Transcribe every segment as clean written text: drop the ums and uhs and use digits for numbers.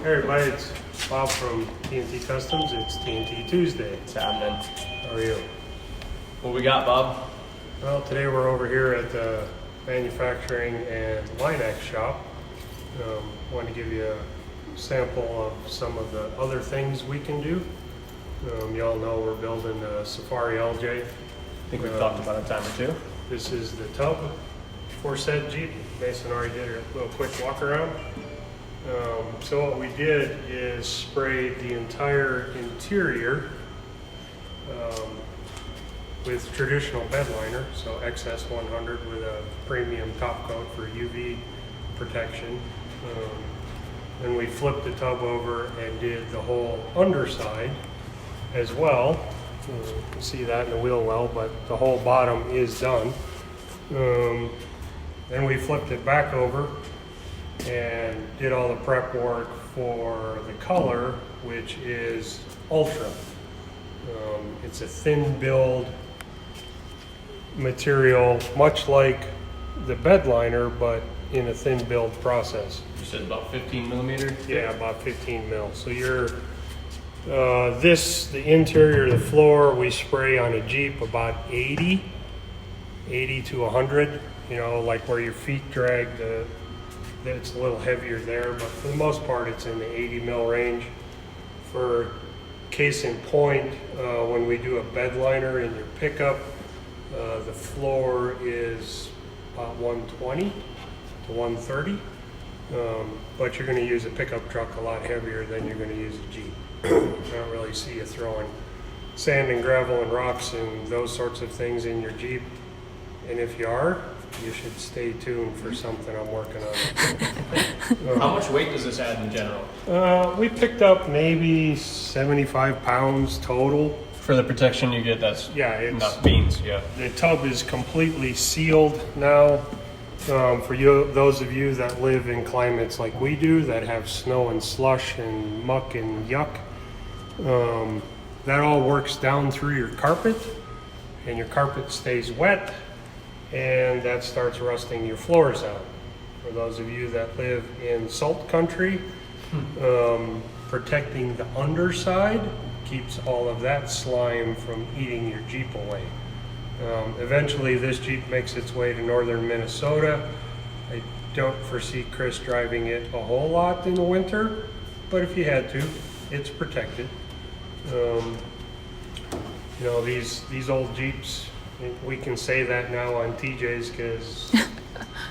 Hey everybody, it's Bob from TNT Customs. It's TNT Tuesday. It's happening. How are you? What we got, Bob? Well, today we're over here at the manufacturing and Line-X shop. Want to give you a sample of some of the other things we can do. Y'all know we're building a Safari LJ. I think we've talked about it a time or two. This is the tub for said Jeep. Mason already did a little quick walk around. So what we did is sprayed the entire interior with traditional bed liner, so XS 100 with a premium top coat for UV protection. Then we flipped the tub over and did the whole underside as well. You can see that in the wheel well, but the whole bottom is done. Then we flipped it back over and did all the prep work for the color, which is Ultra. It's a thin build material, much like the bed liner, but in a thin build process. You said about 15 millimeter? Yeah, about 15 mil. So you're, the interior, the floor, we spray on a Jeep about 80 to 100, you know, like where your feet drag, it's a little heavier there, but for the most part, it's in the 80 mil range. For case in point, when we do a bed liner in your pickup, the floor is about 120 to 130, but you're going to use a pickup truck a lot heavier than you're going to use a Jeep. I don't really see you throwing sand and gravel and rocks and those sorts of things in your Jeep, and if you are, you should stay tuned for something I'm working on. How much weight does this add in general? We picked up maybe 75 pounds total. For the protection you get, that's it's not beans, yeah. The tub is completely sealed now. For you, those of you that live in climates like we do, that have snow and slush and muck and yuck, that all works down through your carpet, and your carpet stays wet, and that starts rusting your floors out. For those of you that live in salt country, protecting the underside keeps all of that slime from eating your Jeep away. Eventually this Jeep makes its way to northern Minnesota. I don't foresee Chris driving it a whole lot in the winter, but if you had to, it's protected. You know, these old Jeeps, we can say that now on TJ's because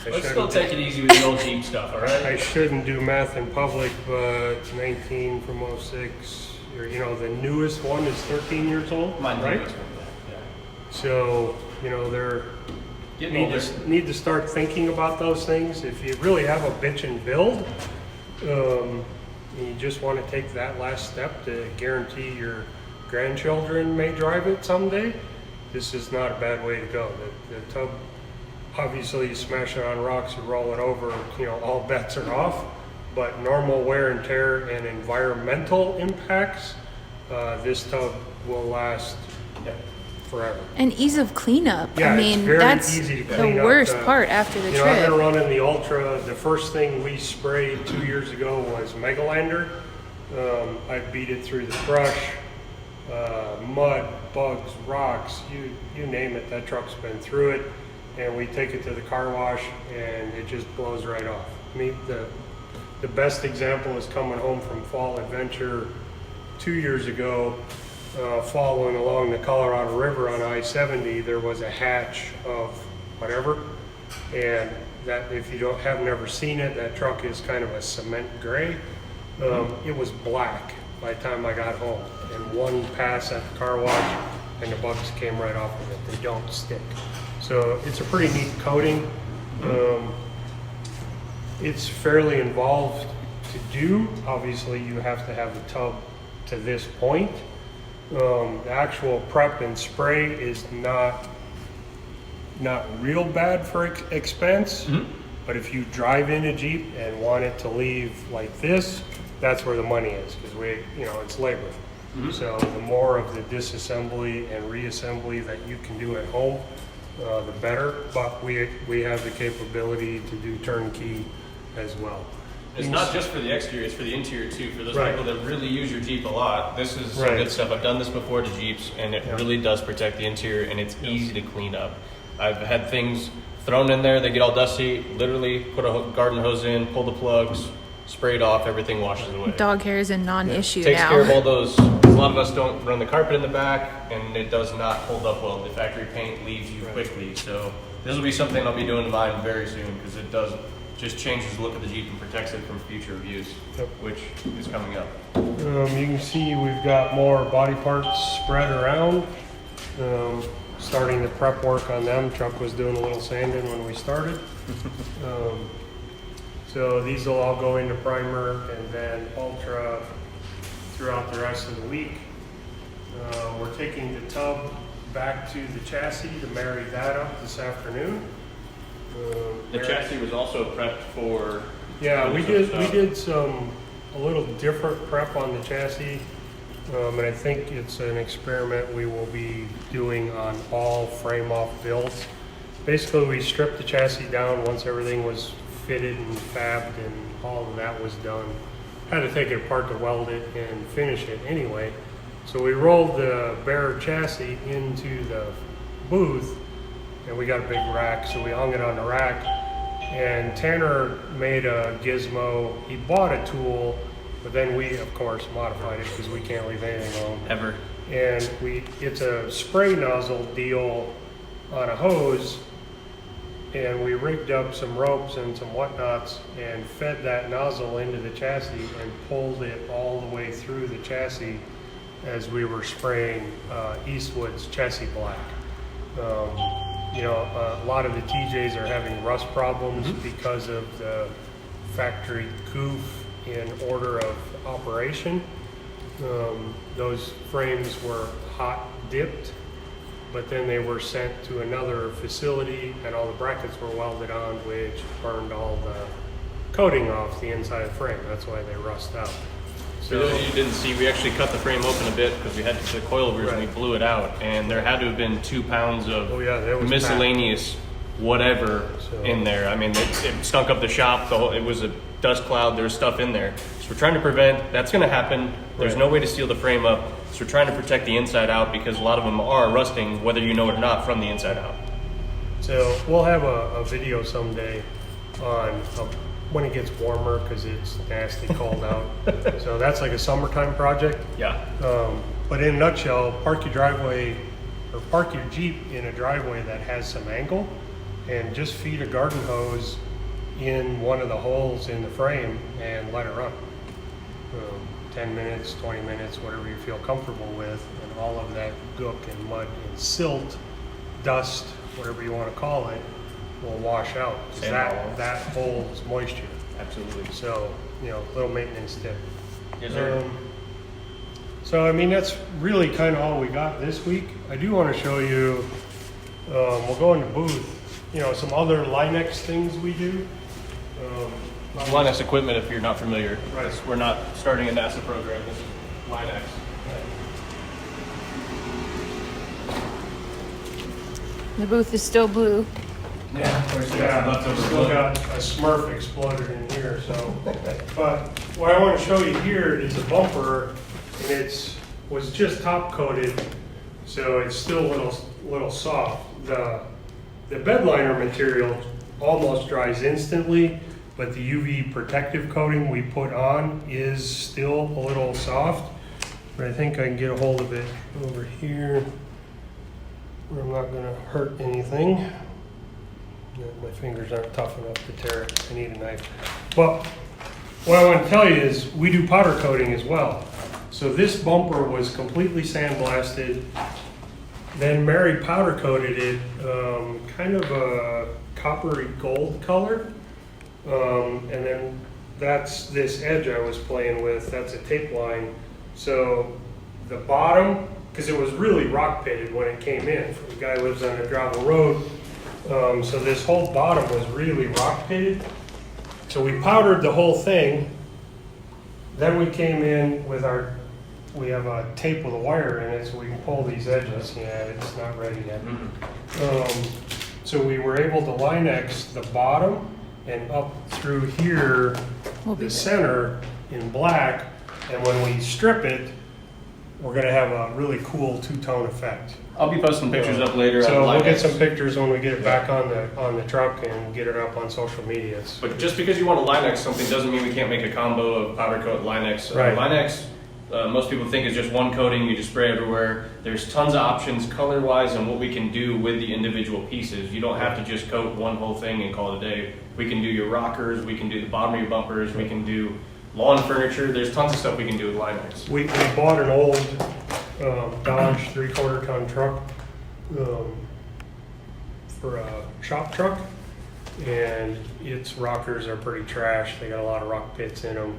Let's still take it easy with the old Jeep stuff, all right? I shouldn't do math in public, but 19 from 06, or, you know, the newest one is 13 years old, Mine right? yeah. So, you know, they're need to start thinking about those things. If you really have a bitchin' build, and you just want to take that last step to guarantee your grandchildren may drive it someday, this is not a bad way to go. The tub, obviously you smash it on rocks, you roll it over, you know, all bets are off. But normal wear and tear and environmental impacts, this tub will last forever. And ease of cleanup. Yeah, I mean, it's very that's easy to the clean up. worst part after the You know, I've trip. been running the Ultra. The first thing we sprayed 2 years ago was Megalander. I beat it through the brush, mud, bugs, rocks, you name it. That truck's been through it, and we take it to the car wash, and it just blows right off. I mean, the best example is coming home from Fall Adventure 2 years ago. Following along the Colorado River on I-70, there was a hatch of whatever, and that, if you have never seen it, that truck is kind of a cement gray. It was black by the time I got home, and one pass at the car wash and the bugs came right off of it. They don't stick. So it's a pretty neat coating. It's fairly involved to do. Obviously you have to have the tub to this point. The actual prep and spray is not real bad for expense, but if you drive in a Jeep and want it to leave like this, that's where the money is, because it's labor. So the more of the disassembly and reassembly that you can do at home, the better, but we have the capability to do turnkey as well. It's not just for the exterior, it's for the interior too. For those Right. people that really use your Jeep a lot, this is some Right. good stuff. I've done this before to Jeeps, and it really does protect the interior, and it's easy to clean up. I've had things thrown in there, they get all dusty, literally put a garden hose in, pull the plugs, spray it off, everything washes away. Dog hair is a non-issue Takes now. care of all those. A lot of us don't run the carpet in the back, and it does not hold up well. The factory paint leaves you quickly, so this will be something I'll be doing to mine very soon because it does just changes the look of the Jeep and protects it from future abuse, which is coming up. You can see we've got more body parts spread around. Starting the prep work on them. Chuck was doing a little sanding when we started. So these will all go into primer and then ultra throughout the rest of the week. We're taking the tub back to the chassis to marry that up this afternoon. The chassis was also prepped for. Yeah, we some stuff. did a little different prep on the chassis, and I think it's an experiment we will be doing on all frame-off builds. Basically, we stripped the chassis down once everything was fitted and fabbed and all of that was done. Had to take it apart to weld it and finish it anyway. So we rolled the bare chassis into the booth, and we got a big rack, so we hung it on the rack. And Tanner made a gizmo. He bought a tool, but then we, of course, modified it because we can't leave anything alone. Ever. And it's a spray nozzle deal on a hose, and we rigged up some ropes and some whatnots and fed that nozzle into the chassis and pulled it all the way through the chassis as we were spraying Eastwood's chassis black. A lot of the TJs are having rust problems because of the factory goof in order of operation. Those frames were hot dipped, but then they were sent to another facility and all the brackets were welded on, which burned all the coating off the inside of the frame. That's why they rust out. So you didn't see, we actually cut the frame open a bit because we had the coilovers and we blew it out, and there had to have been 2 pounds of there was miscellaneous whatever in there. I mean, it stunk up the shop. It was a dust cloud. There was stuff in there. So we're trying to prevent that's going to happen. There's no way to seal the frame up. So we're trying to protect the inside out because a lot of them are rusting, whether you know it or not, from the inside out. So we'll have a video someday on when it gets warmer because it's nasty cold out. So that's like a summertime project. Yeah. But in a nutshell, park your Jeep in a driveway that has some angle and just feed a garden hose in one of the holes in the frame and let it run. 10 minutes, 20 minutes, whatever you feel comfortable with, and all of that gook and mud and silt, dust, whatever you want to call it, will wash out. That holds moisture. Absolutely. So, little maintenance tip. Yes, sir. So, I mean, that's really kind of all we got this week. I do want to show you, we'll go in the booth, some other Linex things we do. Linex equipment, if you're not familiar. Right. We're not starting a NASA program. This is Linex. The booth is still blue. Yeah, still got a Smurf exploded in here, so. But what I want to show you here is a bumper, and was just top coated, so it's still a little soft. The bed liner material almost dries instantly, but the UV protective coating we put on is still a little soft. But I think I can get a hold of it over here where I'm not going to hurt anything. My fingers aren't tough enough to tear it. I need a knife. But what I want to tell you is we do powder coating as well. So this bumper was completely sandblasted. Then Mary powder coated it kind of a coppery gold color. And then that's this edge I was playing with. That's a tape line. So the bottom, because it was really rock pitted when it came in. The guy lives on a gravel road. So this whole bottom was really rock pitted. So we powdered the whole thing. Then we came in with we have a tape with a wire in it so we can pull these edges. Yeah, it's not ready yet. So we were able to Linex the bottom and up through here Will be the red. center in black, and when we strip it, we're gonna have a really cool two-tone effect. I'll be posting pictures up later. So on we'll get Linex. some pictures when we get it back on the truck and get it up on social medias. But just because you want to Linex something doesn't mean we can't make a combo of powder coat Linex. Right. Linex, most people think is just one coating, you just spray everywhere. There's tons of options color-wise and what we can do with the individual pieces. You don't have to just coat one whole thing and call it a day. We can do your rockers, we can do the bottom of your bumpers, we can do lawn furniture. There's tons of stuff we can do with Linex. We bought an old Dodge 3/4 ton truck for a shop truck, and its rockers are pretty trash. They got a lot of rock pits in them.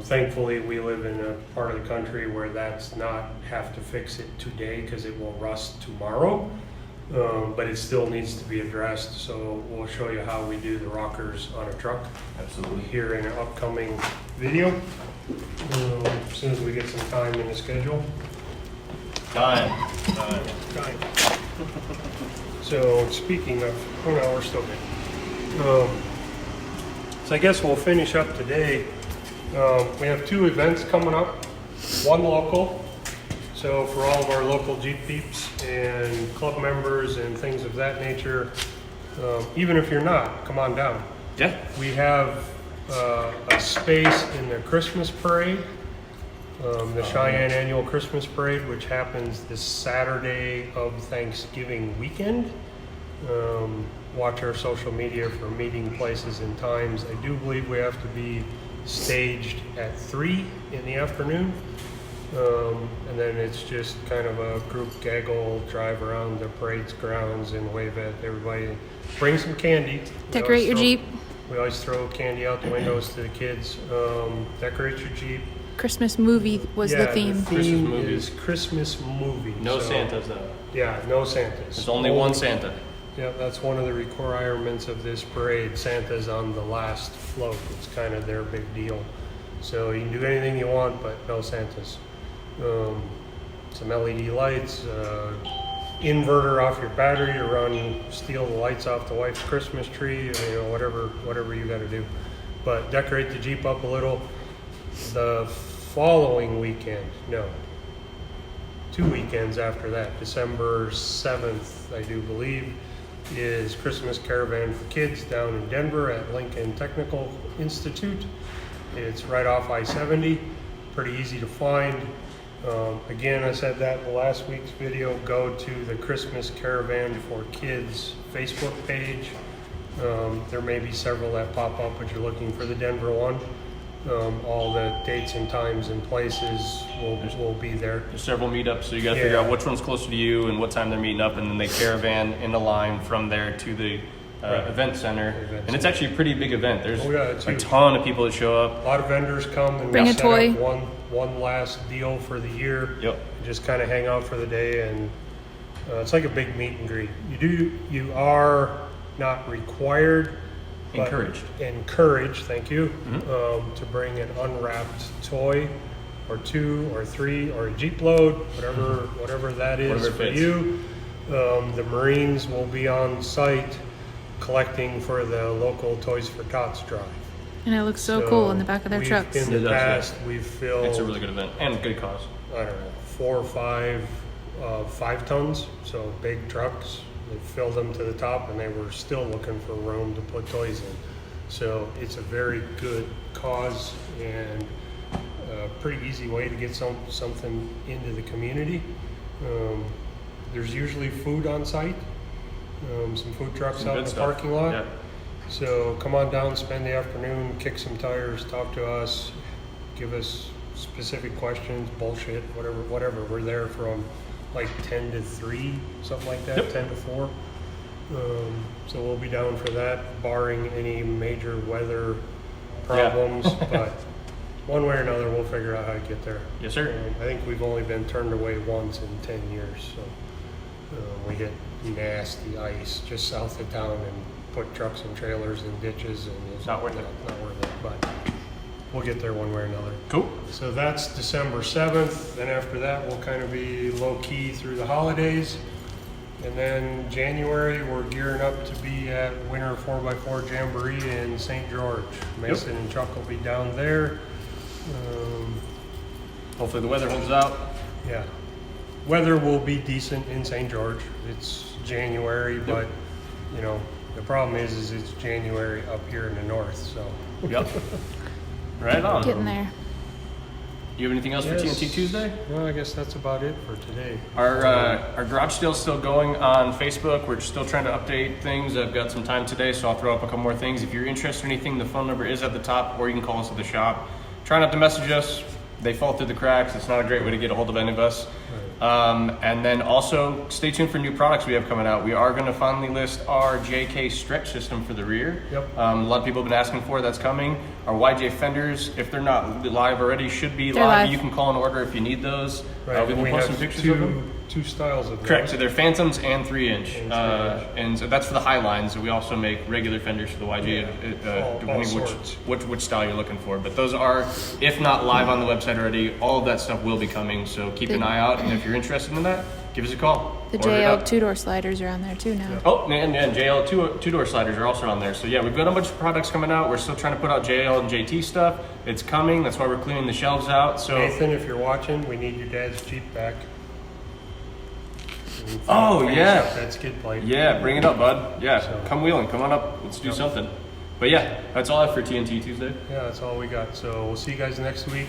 Thankfully, we live in a part of the country where that's not have to fix it today because it will rust tomorrow, but it still needs to be addressed. So we'll show you how we do the rockers on a truck Absolutely. here in an upcoming video, as soon as we get some time in the schedule. Time. So speaking of, oh no, we're still good. So I guess we'll finish up today. We have 2 events coming up, one local. So for all of our local Jeep peeps and club members and things of that nature, even if you're not, come on down. Yeah. We have a space in the Christmas parade, the Cheyenne annual Christmas parade, which happens this Saturday of Thanksgiving weekend. Watch our social media for meeting places and times. I do believe we have to be staged at 3 in the afternoon. And then it's just kind of a group gaggle, drive around the parade's grounds and wave at everybody. Bring some candy. Decorate your Jeep. We always throw candy out the windows to the kids. Decorate your Jeep. Christmas movie was the theme. The Christmas theme movies. is Christmas movie. No So, Santas though. Yeah, no Santas. There's only one Santa. Yeah, that's one of the requirements of this parade. Santa's on the last float. It's kind of their big deal. So you can do anything you want, but no Santas. Some LED lights, inverter off your battery to run, steal the lights off the wife's Christmas tree, whatever you got to do. But decorate the Jeep up a little. The following weekend, no, 2 weekends after that, December 7th, I do believe, is Christmas Caravan for Kids down in Denver at Lincoln Technical Institute. It's right off I-70, pretty easy to find. Again, I said that in the last week's video. Go to the Christmas Caravan for Kids Facebook page. There may be several that pop up, but you're looking for the Denver one. All the dates and times and places will be there. There's several meetups, so you got to figure Yeah. out which one's closer to you and what time they're meeting up, and then they caravan in a line from there to the Right. event center. Event And it's actually a pretty big event. There's Oh, yeah, it's a huge. ton of people that show up. A lot of vendors come and Bring a set toy. up one last deal for the year. Yep. Just kind of hang out for the day, and it's like a big meet and greet. You are not required, but encouraged, thank you, to bring an unwrapped toy or 2 or 3 or a Jeep load, whatever that is Whatever for fits. you. The Marines will be on site collecting for the local Toys for Tots drive. And it looks so cool in the back of their trucks. In It the does, yeah. past, we've filled, It's a really good event and good cause. I don't know, 4 or 5 5 tons, so big trucks. They filled them to the top, and they were still looking for room to put toys in. So it's a very good cause and a pretty easy way to get something into the community. There's usually food on site, some food trucks Some out good in the stuff. parking lot. Yeah. So come on down, spend the afternoon, kick some tires, talk to us, give us specific questions, bullshit, whatever. We're there from like 10 to 3, something like that, Yep. 10 to 4. So we'll be down for that, barring any major weather problems. But one way or another, we'll figure out how to get there. Yes, sir. I think we've only been turned away once in 10 years. So we hit nasty ice just south of town and put trucks and trailers in ditches, and it's Not worth it. Not worth it, but we'll get there one way or another. Cool. So that's December 7th. Then after that, we'll kind of be low key through the holidays. And then January, we're gearing up to be at Winter 4x4 Jamboree in St. George. Mason and Chuck will be down there. Hopefully the weather holds out. Yeah. Weather will be decent in St. George. It's January, but you know, the problem is it's January up here in the north, so. Yep. Right on. Getting there. You have anything else for TNT Tuesday? Well, I guess that's about it for today. Our garage sale's still going on Facebook. We're still trying to update things. I've got some time today, so I'll throw up a couple more things. If you're interested in anything, the phone number is at the top, or you can call us at the shop. Try not to message us. They fall through the cracks. It's not a great way to get a hold of any of us. And then also stay tuned for new products we have coming out. We are going to finally list our JK stretch system for the rear. Yep. A lot of people have been asking for it. That's coming. Our YJ fenders, if they're not live already, should be They're live. live. You can call and order if you need those. Right, We and can we post have some pictures of them. two styles of Correct. those. So they're Phantoms and 3-inch. And 3-inch. And so that's for the high lines. So we also make regular fenders for the YJ, all depending sorts. which style you're looking for. But those are, if not live on the website already, all of that stuff will be coming. So keep an eye out. And if you're interested in that, give us a call. The Order it JL up. 2-door sliders are on there too now. Oh, and JL two-door sliders are also on there. So yeah, we've got a bunch of products coming out. We're still trying to put out JL and JT stuff. It's coming. That's why we're cleaning the shelves out. So Nathan, if you're watching, we need your dad's Jeep back. Oh, Finish yeah. up that skid plate. yeah, bring it up, bud. Yeah, So- come wheeling. Come on up. Let's do something. But yeah, that's all I have for TNT Tuesday. Yeah, that's all we got. So we'll see you guys next week.